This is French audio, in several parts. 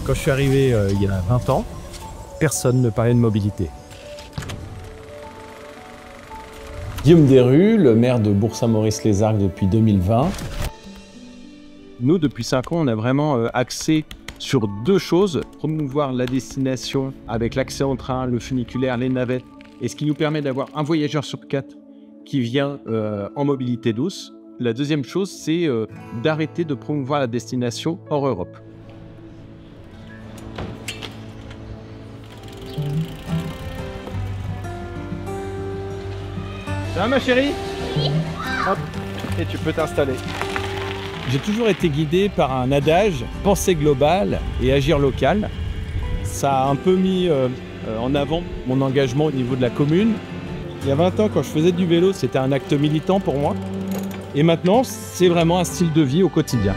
Quand je suis arrivé il y a 20 ans, personne ne parlait de mobilité. Guillaume Desrues, le maire de Bourg-Saint-Maurice-les-Arcs depuis 2020. Nous, depuis 5 ans, on a vraiment axé sur 2 choses. Promouvoir la destination avec l'accès en train, le funiculaire, les navettes, et ce qui nous permet d'avoir un voyageur sur 4 qui vient en mobilité douce. La deuxième chose, c'est d'arrêter de promouvoir la destination hors Europe. Ça va ma chérie? Oui. Hop, et tu peux t'installer. J'ai toujours été guidé par un adage, penser global et agir local. Ça a un peu mis en avant mon engagement au niveau de la commune. Il y a 20 ans, quand je faisais du vélo, c'était un acte militant pour moi. Et maintenant, c'est vraiment un style de vie au quotidien.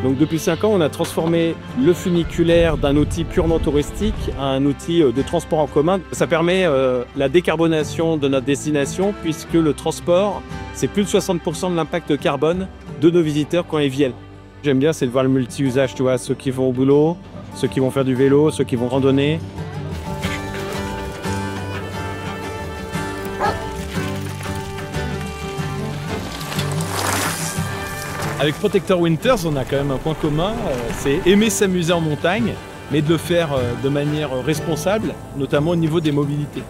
Donc depuis 5 ans, on a transformé le funiculaire d'un outil purement touristique à un outil de transport en commun. Ça permet la décarbonation de notre destination puisque le transport, c'est plus de 60% de l'impact carbone de nos visiteurs quand ils viennent. J'aime bien, c'est de voir le multi-usage, tu vois, ceux qui vont au boulot, ceux qui vont faire du vélo, ceux qui vont randonner. Avec Protector Winters, on a quand même un point commun, c'est aimer s'amuser en montagne, mais de le faire de manière responsable, notamment au niveau des mobilités.